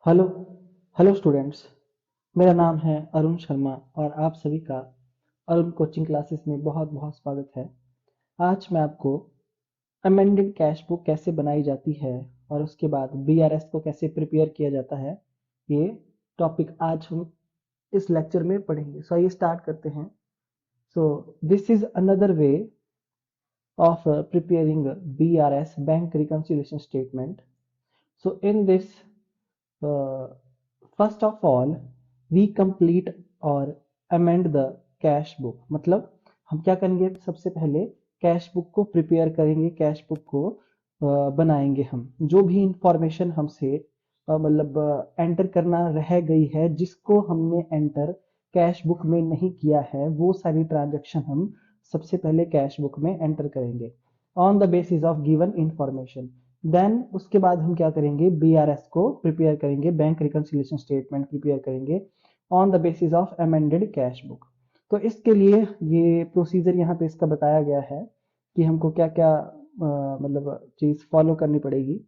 Hello hello students. मेरा नाम है अरुण शर्मा और आप सभी का अरुण कोचिंग क्लासेस में बहुत बहुत स्वागत है। आज मैं आपको अमेंडेड कैश बुक कैसे बनाई जाती है और उसके बाद बीआरएस को कैसे प्रिपेयर किया जाता है, ये टॉपिक आज हम इस लेक्चर में पढ़ेंगे। सो आइए स्टार्ट करते हैं। So this is another way of preparing BRS bank reconciliation statement. So in this, first of all we complete और amend the कैश बुक। मतलब हम क्या करेंगे, सबसे पहले कैश बुक को प्रिपेयर करेंगे, कैश बुक को बनाएंगे। हम जो भी इंफॉर्मेशन हमसे मतलब एंटर करना रह गई है, जिसको हमने एंटर कैश बुक में नहीं किया है, वो सारी ट्रांजैक्शन हम सबसे पहले कैश बुक में एंटर करेंगे on the basis of given information. Then उसके बाद हम क्या करेंगे, बीआरएस को प्रिपेयर करेंगे, बैंक रिकंसिलिएशन स्टेटमेंट प्रिपेयर करेंगे on the basis of amended cash book. तो इसके लिए ये प्रोसीजर यहाँ पे इसका बताया गया है कि हमको क्या क्या मतलब चीज फॉलो करनी पड़ेगी।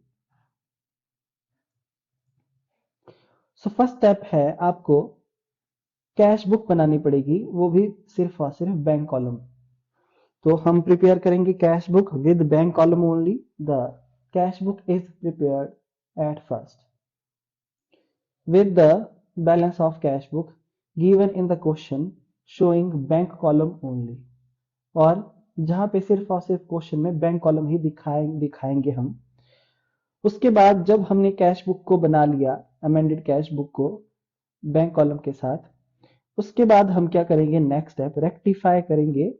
सो फर्स्ट स्टेप है, आपको कैश बुक बनानी पड़ेगी, वो भी सिर्फ और सिर्फ बैंक कॉलम। तो हम प्रिपेयर करेंगे cash book with bank column only. The cash book is prepared at first with the balance of cash book given in the question showing bank column only। और जहां पे सिर्फ और सिर्फ क्वेश्चन में बैंक कॉलम ही दिखाएंगे हम। उसके बाद जब हमने कैश बुक को बना लिया, अमेंडेड कैश बुक को बैंक कॉलम के साथ, उसके बाद हम क्या करेंगे, नेक्स्ट स्टेप रेक्टिफाई करेंगे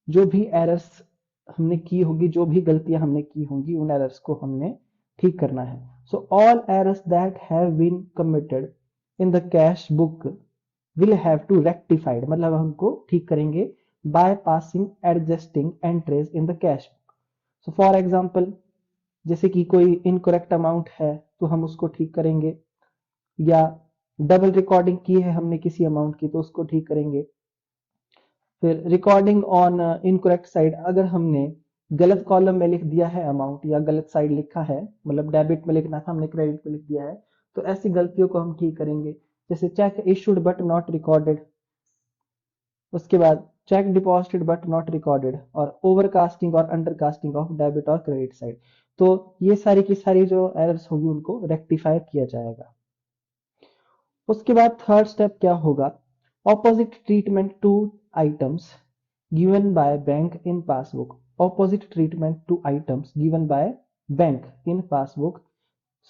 जो भी एरर्स हमने की होगी, जो भी गलतियां हमने की होंगी, उन एरर्स को हमने ठीक करना है। So all errors that have been committed in the cash book will have to rectified, मतलब हमको ठीक करेंगे by passing adjusting entries in the cash book. So for example, जैसे कि कोई इनकरेक्ट अमाउंट है तो हम उसको ठीक करेंगे, या डबल रिकॉर्डिंग की है हमने किसी अमाउंट की तो उसको ठीक करेंगे। फिर रिकॉर्डिंग ऑन इनकरेक्ट साइड, अगर हमने गलत कॉलम में लिख दिया है अमाउंट या गलत साइड लिखा है, मतलब डेबिट में लिखना था हमने क्रेडिट में लिख दिया है, तो ऐसी गलतियों को हम ठीक करेंगे। जैसे check issued but not recorded, उसके बाद check deposited but not recorded, और ओवरकास्टिंग और अंडरकास्टिंग ऑफ डेबिट और क्रेडिट साइड। तो ये सारी की सारी जो एरर्स होगी उनको रेक्टिफाई किया जाएगा। उसके बाद थर्ड स्टेप क्या होगा, opposite treatment to items given by bank in passbook. Opposite treatment to items given by bank in passbook.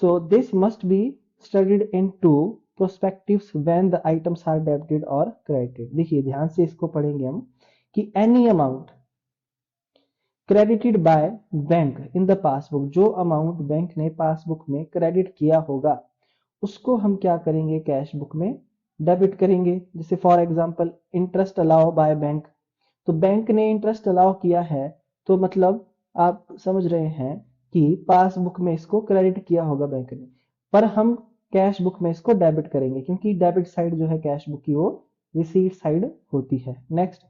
So this must be studied in two prospectives when the items are debited और credited. देखिए ध्यान से इसको पढ़ेंगे हम कि any amount credited by bank in the passbook, जो amount bank ने पासबुक में क्रेडिट किया होगा उसको हम क्या करेंगे, कैश बुक में डेबिट करेंगे। जैसे for example interest allow by bank, तो बैंक ने इंटरेस्ट अलाउ किया है, तो मतलब आप समझ रहे हैं कि पासबुक में इसको क्रेडिट किया होगा बैंक ने, पर हम कैश बुक में इसको डेबिट करेंगे क्योंकि डेबिट साइड जो है कैश बुक की वो रिसीट साइड होती है। नेक्स्ट,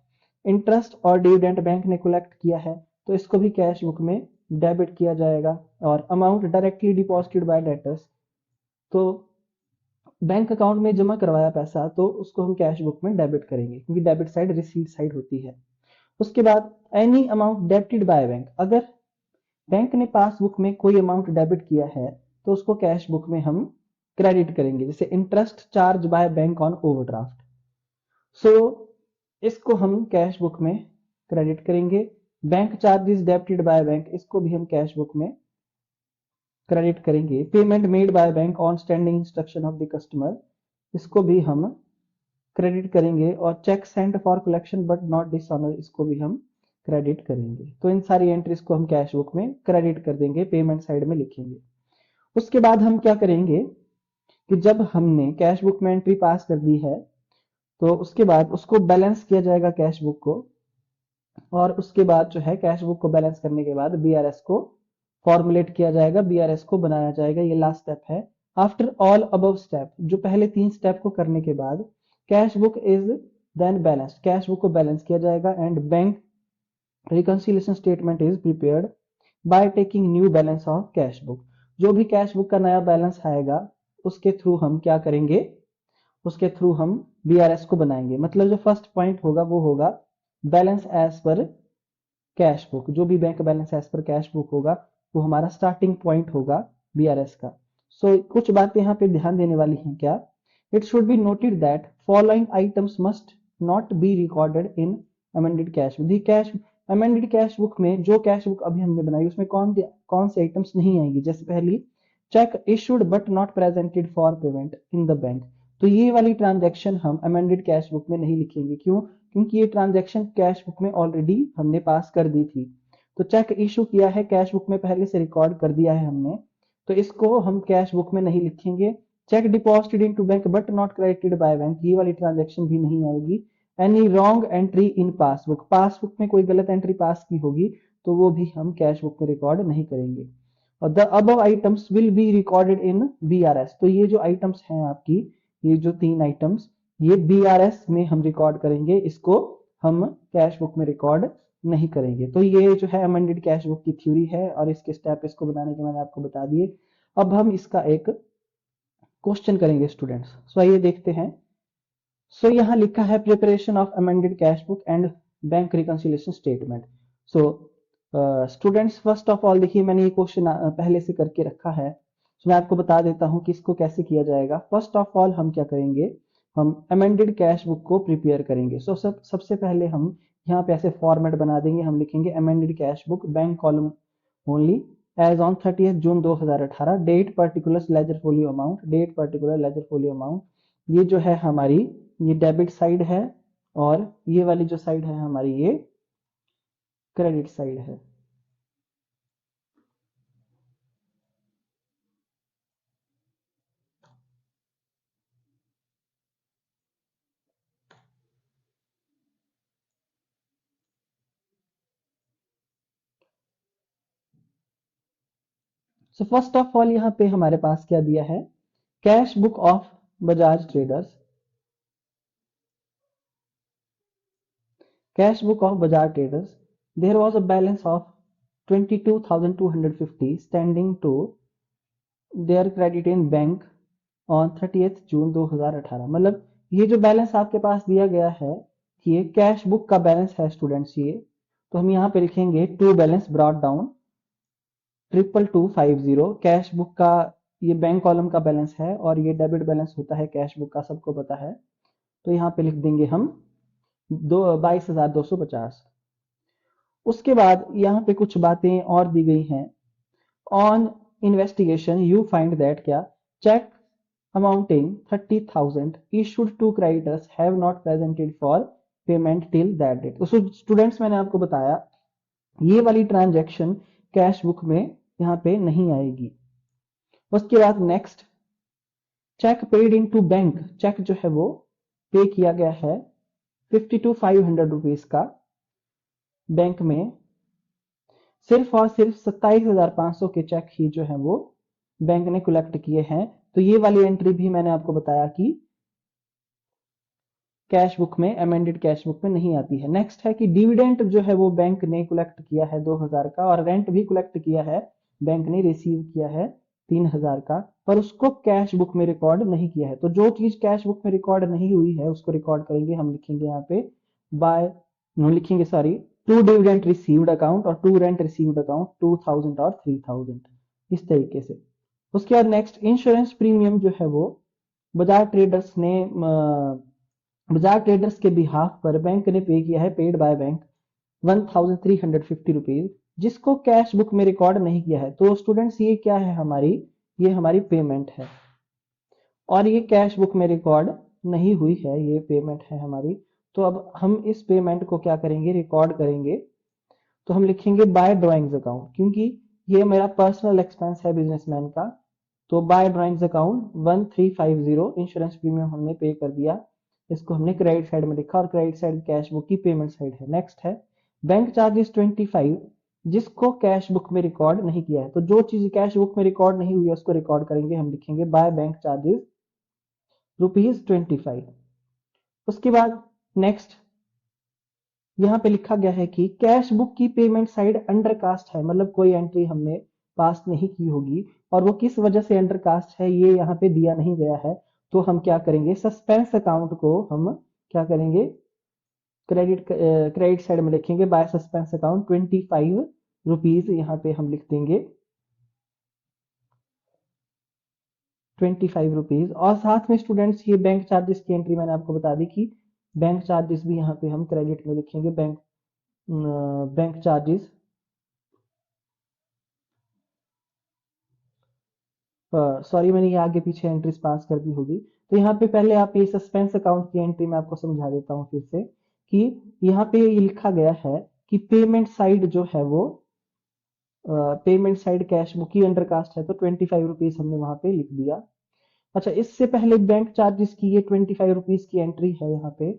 इंटरेस्ट और डिविडेंड बैंक ने कलेक्ट किया है तो इसको भी कैश बुक में डेबिट किया जाएगा। और amount directly deposited bye debtors, तो बैंक अकाउंट में जमा करवाया पैसा तो उसको हम कैश बुक में डेबिट करेंगे क्योंकि डेबिट साइड रिसीट साइड होती है। उसके बाद any amount debited by bank, अगर बैंक ने पासबुक में कोई अमाउंट डेबिट किया है तो उसको कैश बुक में हम क्रेडिट करेंगे। जैसे interest charge by bank on overdraft, so इसको हम कैश बुक में क्रेडिट करेंगे। Bank charges debited by bank, इसको भी हम कैश बुक में क्रेडिट करेंगे। Payment made by bank on standing instruction of the customer, इसको भी हम क्रेडिट करेंगे। और cheque sent for collection but not dishonour, इसको भी हम क्रेडिट करेंगे। तो इन सारी एंट्रीज को हम कैश बुक में क्रेडिट कर देंगे, पेमेंट साइड में लिखेंगे। उसके बाद हम क्या करेंगे कि जब हमने कैश बुक में एंट्री पास कर दी है तो उसके बाद उसको बैलेंस किया जाएगा कैश बुक को, और उसके बाद जो है कैश बुक को बैलेंस करने के बाद बीआरएस को फॉर्मुलेट किया जाएगा, बीआरएस को बनाया जाएगा। ये लास्ट स्टेप है। आफ्टर ऑल अबव स्टेप, जो पहले 3 स्टेप को करने के बाद cash book is then balanced, cash book को बैलेंस किया जाएगा and bank reconciliation statement is prepared by taking new balance of cash book. जो भी कैश बुक का नया बैलेंस आएगा उसके थ्रू हम क्या करेंगे, उसके थ्रू हम बीआरएस को बनाएंगे। मतलब जो फर्स्ट पॉइंट होगा वो होगा balance as per cash book. जो भी bank balance as per cash book होगा वो हमारा स्टार्टिंग पॉइंट होगा बीआरएस का। कुछ बातें यहाँ पे ध्यान देने वाली हैं क्या, it should be noted that following items must not be recorded in amended cash book. The cash amended cash book में जो कैश बुक अभी हमने बनाई उसमें कौन कौन से आइटम्स नहीं आएंगी। जैसे पहली, check issued but not presented for payment in the bank. तो ये वाली ट्रांजैक्शन हम अमेंडेड कैश बुक में नहीं लिखेंगे। क्यों? क्योंकि ये ट्रांजैक्शन कैश बुक में ऑलरेडी हमने पास कर दी थी। तो चेक इशू किया है कैश बुक में पहले से रिकॉर्ड कर दिया है हमने, तो इसको हम कैश बुक में नहीं लिखेंगे। Check deposited into bank but not credited by bank, ये वाली ट्रांजैक्शन भी नहीं आएगी। Any wrong entry in passbook, passbook में कोई गलत एंट्री पास की होगी तो वो भी हम कैश बुक में रिकॉर्ड नहीं करेंगे। और the above items will be recorded in BRS. तो ये जो आइटम्स हैं आपकी, ये जो 3 आइटम्स, ये बीआरएस में हम रिकॉर्ड करेंगे, इसको हम कैश बुक में रिकॉर्ड नहीं करेंगे। तो ये जो है अमेंडेड कैश बुक की थ्योरी है और इसके स्टेप इसको बनाने के मैंने आपको बता दिए। अब हम इसका एक क्वेश्चन करेंगे स्टूडेंट्स। सो आइए देखते हैं। सो यहाँ लिखा है preparation of amended cash book and bank reconciliation statement. So students first of all देखिए मैंने ये क्वेश्चन पहले से करके रखा है। मैं आपको बता देता हूँ कि इसको कैसे किया जाएगा। फर्स्ट ऑफ ऑल हम क्या करेंगे, हम अमेंडेड कैश बुक को प्रिपेयर करेंगे। सबसे पहले हम यहाँ पे ऐसे फॉर्मेट बना देंगे। हम लिखेंगे amended cash book bank column only as on 30 June 2018, date particular ledger folio amount, date particular ledger folio amount. ये जो है हमारी ये डेबिट साइड है और ये वाली जो साइड है हमारी ये क्रेडिट साइड है। सो फर्स्ट ऑफ ऑल यहाँ पे हमारे पास क्या दिया है, cash book of Bajaj traders, cash book of Bajaj traders, there was a balance of 22,250 standing to their credit in bank on 30 June 2018। मतलब ये जो बैलेंस आपके पास दिया गया है ये कैश बुक का बैलेंस है स्टूडेंट्स। ये तो हम यहाँ पे लिखेंगे to balance brought down 22,250। Cash book का ये बैंक कॉलम का बैलेंस है और ये डेबिट बैलेंस होता है कैश बुक का, सबको पता है। तो यहाँ पे लिख देंगे हम 22,250। उसके बाद यहाँ पे कुछ बातें और दी गई हैं। On investigation you find that क्या, check amounting 30,000 issued to creditors have not presented for payment till that date। तो स्टूडेंट्स मैंने आपको बताया ये वाली ट्रांजैक्शन कैश बुक में यहाँ पे नहीं आएगी। उसके बाद next, cheque paid into bank, cheque जो है वो पे किया गया है 52,500 रुपीज का बैंक में, सिर्फ और सिर्फ 27,500 के चेक ही जो है वो बैंक ने कलेक्ट किए हैं। तो ये वाली एंट्री भी मैंने आपको बताया कि कैश बुक में अमेंडेड कैश बुक में नहीं आती है। नेक्स्ट है कि डिविडेंड जो है वो बैंक ने कलेक्ट किया है 2,000 का और रेंट भी कलेक्ट किया है, बैंक ने रिसीव किया है 3,000 का, पर उसको कैश बुक में रिकॉर्ड नहीं किया है। तो जो चीज कैश बुक में रिकॉर्ड नहीं हुई है उसको रिकॉर्ड करेंगे। हम लिखेंगे यहाँ पे बाय लिखेंगे sorry to dividend received account और टू रेंट रिसीव्ड अकाउंट 2,000 और 3,000 इस तरीके से। उसके बाद नेक्स्ट इंश्योरेंस प्रीमियम जो है वो बजाज ट्रेडर्स ने बजाज ट्रेडर्स के बिहाफ पर बैंक ने पे किया है, पेड बाय बैंक 1,350 रुपीज, जिसको कैश बुक में रिकॉर्ड नहीं किया है। तो स्टूडेंट्स ये क्या है हमारी, ये हमारी पेमेंट है और ये कैश बुक में रिकॉर्ड नहीं हुई है, ये पेमेंट है हमारी। तो अब हम इस पेमेंट को क्या करेंगे, रिकॉर्ड करेंगे। तो हम लिखेंगे बाय ड्राइंग्स अकाउंट, क्योंकि ये मेरा पर्सनल एक्सपेंस है बिजनेसमैन का। तो by drawings account 1,350 insurance premium हमने पे कर दिया, इसको हमने क्रेडिट साइड में लिखा और क्रेडिट साइड कैश बुक की पेमेंट साइड है। नेक्स्ट है बैंक चार्जेस 25, जिसको कैश बुक में रिकॉर्ड नहीं किया है। तो जो चीज कैश बुक में रिकॉर्ड नहीं हुई है उसको रिकॉर्ड करेंगे। हम लिखेंगे बाय बैंक चार्जेस ₹25। उसके बाद नेक्स्ट यहाँ पे लिखा गया है कि कैश बुक की पेमेंट साइड अंडर कास्ट है, मतलब कोई एंट्री हमने पास नहीं की होगी और वो किस वजह से अंडर कास्ट है ये यहाँ पे दिया नहीं गया है, तो हम क्या करेंगे, सस्पेंस अकाउंट को हम क्या करेंगे, क्रेडिट साइड में लिखेंगे बाय सस्पेंस अकाउंट 25 रुपीज, यहाँ पे हम लिख देंगे 25 रुपीज। और साथ में स्टूडेंट्स ये बैंक चार्जेस की एंट्री मैंने आपको बता दी कि बैंक चार्जेस भी यहाँ पे हम क्रेडिट में लिखेंगे, बैंक चार्जेस, सॉरी मैंने ये आगे पीछे एंट्रीज पास कर दी होगी। तो यहाँ पे पहले आप ये सस्पेंस अकाउंट की एंट्री मैं आपको समझा देता हूँ फिर से, कि यहाँ पे ये लिखा गया है कि पेमेंट साइड जो है वो पेमेंट साइड कैश बुक की अंडर कास्ट है, तो 25 रुपीज हमने वहां पे लिख दिया। अच्छा, इससे पहले बैंक चार्जेस की ये 25 रुपीज की एंट्री है यहाँ पे,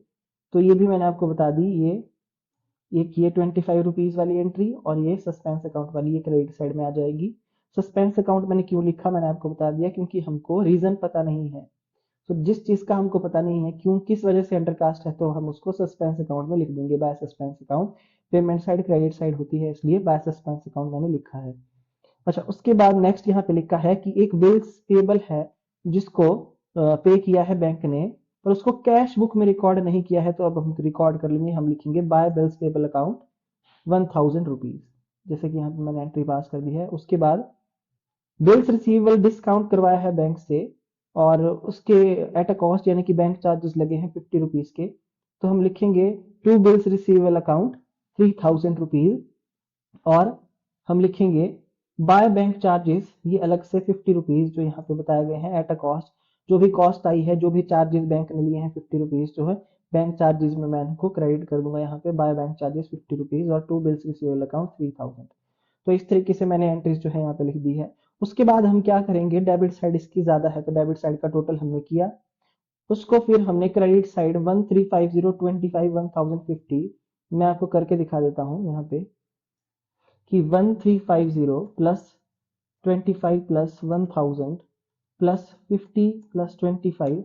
तो ये भी मैंने आपको बता दी, ये 25 रुपीज वाली एंट्री और ये सस्पेंस अकाउंट वाली ये क्रेडिट साइड में आ जाएगी। सस्पेंस अकाउंट मैंने क्यों लिखा मैंने आपको बता दिया, क्योंकि हमको रीजन पता नहीं है। तो जिस चीज का हमको पता नहीं है क्यों किस वजह से अंडरकास्ट है, तो हम उसको सस्पेंस अकाउंट में लिख देंगे by suspense account. Payment side credit side होती है, इसलिए बाय सस्पेंस अकाउंट मैंने लिखा है। अच्छा, उसके बाद नेक्स्ट यहाँ पे लिखा है कि एक बिल्स पेबल है जिसको पे किया है बैंक ने, पर उसको कैश बुक में रिकॉर्ड नहीं किया है, तो अब हम रिकॉर्ड कर लेंगे, हम लिखेंगे by bills payable account 1000 rupees, जैसे कि यहाँ पे मैंने एंट्री पास कर दी है। उसके बाद बिल्स रिसीवेबल डिस्काउंट करवाया है बैंक से और उसके एट अ कॉस्ट यानी कि बैंक चार्जेस लगे हैं 50 रुपीज के, तो हम लिखेंगे to bills receivable account 3000 rupees, और हम लिखेंगे बाय बैंक चार्जेस ये अलग से 50 रुपीज जो यहाँ पे बताए गए हैं एट अ कॉस्ट, जो भी कॉस्ट आई है जो भी चार्जेस बैंक ने लिए हैं 50 रुपीज जो है बैंक चार्जेस में मैं इनको क्रेडिट कर दूंगा यहाँ पे बाय बैंक चार्जेस 50 रुपीज और टू बिल्स रिसीवेबल अकाउंट 3000। तो इस तरीके से मैंने एंट्रीज जो है यहाँ पे लिख दी है। उसके बाद हम क्या करेंगे, डेबिट साइड इसकी ज्यादा है तो डेबिट साइड का टोटल हमने किया, उसको फिर हमने क्रेडिट साइड 1350 25 1050 मैं आपको करके दिखा देता हूँ यहाँ पे कि 1350 प्लस 25 प्लस 1000 प्लस 50 प्लस 25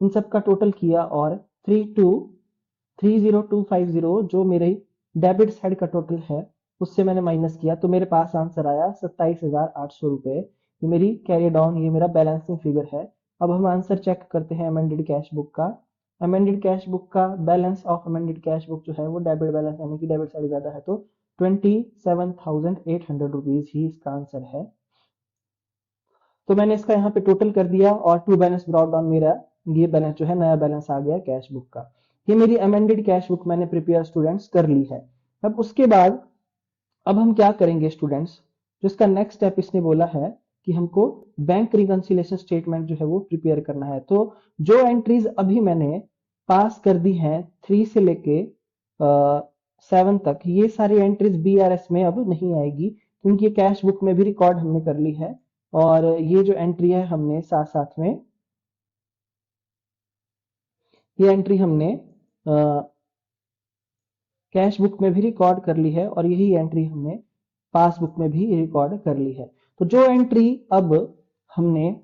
इन सब का टोटल किया और 30250 जो मेरे डेबिट साइड का टोटल है उससे मैंने माइनस किया, तो मेरे पास आंसर आया 27,800 रुपए। ये मेरी कैरी डाउन, ये मेरा बैलेंसिंग फिगर है। अब हम आंसर चेक करते हैं अमेंडेड कैश बुक का। अमेंडेड कैश बुक का balance of amended cash book जो है वो डेबिट बैलेंस यानी कि डेबिट साइड ज्यादा है, तो 27,800 रुपीज ही इसका आंसर है। तो मैंने इसका यहाँ पे टोटल कर दिया और टू बैलेंस ब्रॉट डाउन, मेरा ये बैलेंस जो है नया बैलेंस आ गया कैश बुक का। ये मेरी अमेंडेड कैश बुक मैंने प्रिपेयर स्टूडेंट्स कर ली है। अब उसके बाद अब हम क्या करेंगे स्टूडेंट्स, जो इसका नेक्स्ट स्टेप इसने बोला है कि हमको बैंक रिकंसिलिएशन स्टेटमेंट जो है वो प्रिपेयर करना है। तो जो एंट्रीज अभी मैंने पास कर दी हैं 3 से लेके 7 तक, ये सारी एंट्रीज बीआरएस में अब नहीं आएगी क्योंकि ये कैश बुक में भी रिकॉर्ड हमने कर ली है और ये जो एंट्री है हमने साथ साथ में ये एंट्री हमने कैश बुक में भी रिकॉर्ड कर ली है और यही एंट्री हमने पासबुक में भी रिकॉर्ड कर ली है। तो जो एंट्री अब हमने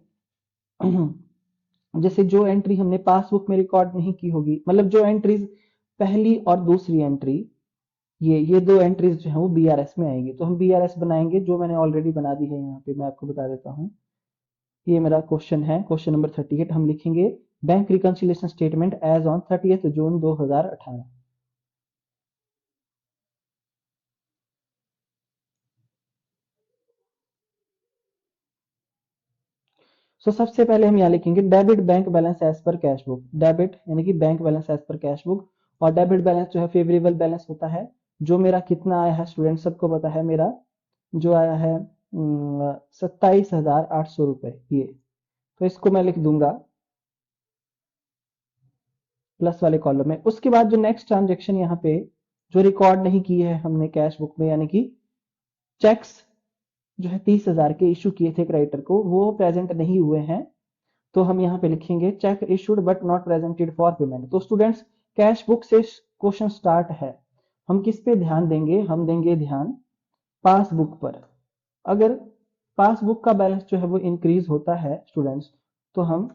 जैसे जो एंट्री हमने पासबुक में रिकॉर्ड नहीं की होगी, मतलब जो एंट्रीज पहली और दूसरी एंट्री ये दो एंट्रीज जो है वो बीआरएस में आएंगी, तो हम बीआरएस बनाएंगे जो मैंने ऑलरेडी बना दी है। यहाँ पे मैं आपको बता देता हूँ, ये मेरा क्वेश्चन है, क्वेश्चन नंबर 38। हम लिखेंगे bank reconciliation statement as on 30 June 2018। सबसे पहले हम यहाँ लिखेंगे debit bank balance as per cash book, debit यानी कि bank balance as per cash book, और डेबिट बैलेंस जो है फेवरेबल बैलेंस होता है, जो मेरा कितना आया है स्टूडेंट सबको पता है, मेरा जो आया है 27,800 रुपए ये, तो इसको मैं लिख दूंगा प्लस वाले कॉलम में। उसके बाद जो नेक्स्ट ट्रांजेक्शन यहाँ पे जो रिकॉर्ड नहीं की है हमने कैश बुक में, यानी कि चेक्स जो है 30,000 के इशू किए थे क्रेडिटर को, वो प्रेजेंट नहीं हुए हैं, तो हम यहाँ पे लिखेंगे check issued but not presented for payment. तो स्टूडेंट्स कैश बुक से क्वेश्चन स्टार्ट है, हम किस पे ध्यान देंगे, हम देंगे ध्यान पासबुक पर। अगर पासबुक का बैलेंस जो है वो इंक्रीज होता है स्टूडेंट्स, तो हम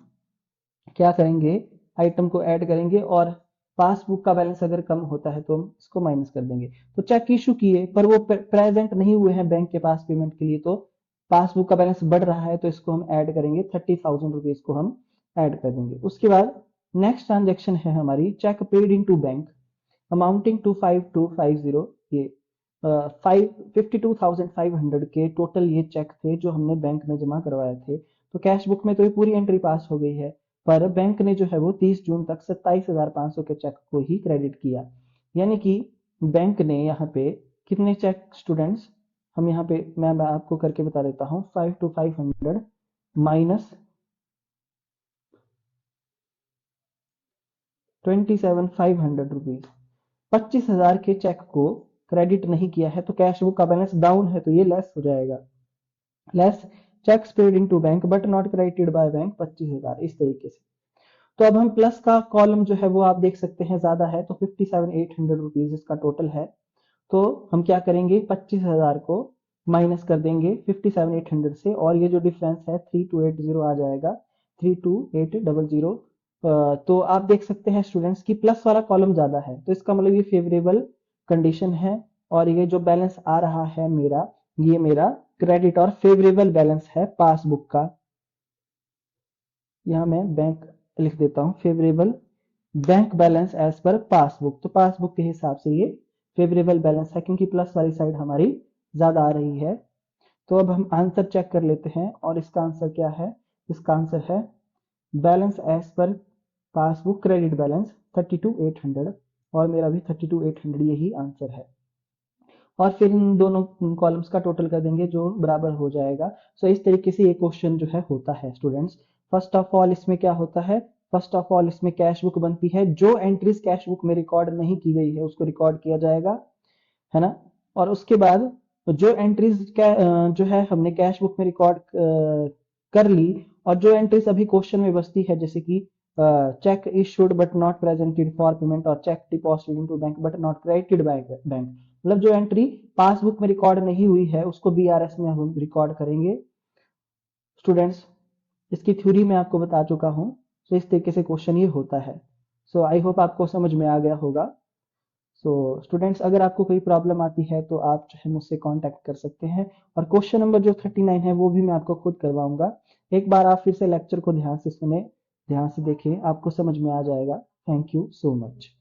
क्या करेंगे, आइटम को ऐड करेंगे, और पासबुक का बैलेंस अगर कम होता है तो हम इसको माइनस कर देंगे। तो चेक इशू किए पर वो प्रेजेंट नहीं हुए हैं बैंक के पास पेमेंट के लिए, तो पासबुक का बैलेंस बढ़ रहा है तो इसको हम ऐड करेंगे, 30,000 रुपीज को हम ऐड कर देंगे। उसके बाद नेक्स्ट ट्रांजेक्शन है हमारी cheque paid into bank amounting to 5250, ये 52,500 के टोटल ये चेक थे जो हमने बैंक में जमा करवाए थे। तो कैश बुक में तो ये पूरी एंट्री पास हो गई है, पर बैंक ने जो है वो 30 जून तक 27,500 के चेक को ही क्रेडिट किया। यानी कि बैंक ने यहाँ पे कितने चेक स्टूडेंट्स, हम यहाँ पे मैं आपको करके बता देता हूँ, 5 to 500 माइनस 27,500 रुपीज, 25,000 के चेक को क्रेडिट नहीं किया है, तो कैश बुक का बैलेंस डाउन है तो ये लेस हो जाएगा। Less checks paid into bank but not credited by bank 25,000, इस तरीके से। तो अब हम प्लस का कॉलम जो है वो आप देख सकते हैं ज्यादा है, तो 57,800 रुपीज इसका टोटल है। तो हम क्या करेंगे, 25,000 को माइनस कर देंगे 57,800 से, और ये जो डिफरेंस है 3280 आ जाएगा, 32,800। तो आप देख सकते हैं स्टूडेंट्स की प्लस वाला कॉलम ज्यादा है, तो इसका मतलब ये फेवरेबल कंडीशन है। और ये जो बैलेंस आ रहा है मेरा, ये मेरा क्रेडिट और फेवरेबल बैलेंस है पासबुक का। यहां मैं बैंक लिख देता हूं, favourable bank balance as per passbook, तो पासबुक के हिसाब से ये फेवरेबल बैलेंस है क्योंकि प्लस वाली साइड हमारी ज्यादा आ रही है। तो अब हम आंसर चेक कर लेते हैं, और इसका आंसर क्या है, इसका आंसर है balance as per passbook credit balance 32,800, और मेरा भी 32,800 यही आंसर है। और फिर इन दोनों कॉलम्स का टोटल कर देंगे जो बराबर हो जाएगा। सो इस तरीके से ये क्वेश्चन जो है होता है स्टूडेंट्स। फर्स्ट ऑफ ऑल इसमें क्या होता है, फर्स्ट ऑफ ऑल इसमें कैश बुक बनती है, जो एंट्रीज कैश बुक में रिकॉर्ड नहीं की गई है उसको रिकॉर्ड किया जाएगा, है ना। और उसके बाद जो एंट्रीज जो है हमने कैश बुक में रिकॉर्ड कर ली, और जो एंट्रीज अभी क्वेश्चन में बचती है, जैसे कि cheque issued but not presented for payment, और cheque deposited into bank but not credited by bank, मतलब जो एंट्री पासबुक में रिकॉर्ड नहीं हुई है उसको बीआरएस में हम रिकॉर्ड करेंगे। स्टूडेंट्स इसकी थ्योरी मैं आपको बता चुका हूं, तो इस तरीके से क्वेश्चन ये होता है। सो आई होप आपको समझ में आ गया होगा। सो स्टूडेंट्स अगर आपको कोई प्रॉब्लम आती है तो आप जो है मुझसे कांटेक्ट कर सकते हैं, और क्वेश्चन नंबर जो 39 है वो भी मैं आपको खुद करवाऊंगा। एक बार आप फिर से लेक्चर को ध्यान से सुने, ध्यान से देखें, आपको समझ में आ जाएगा। Thank you so much.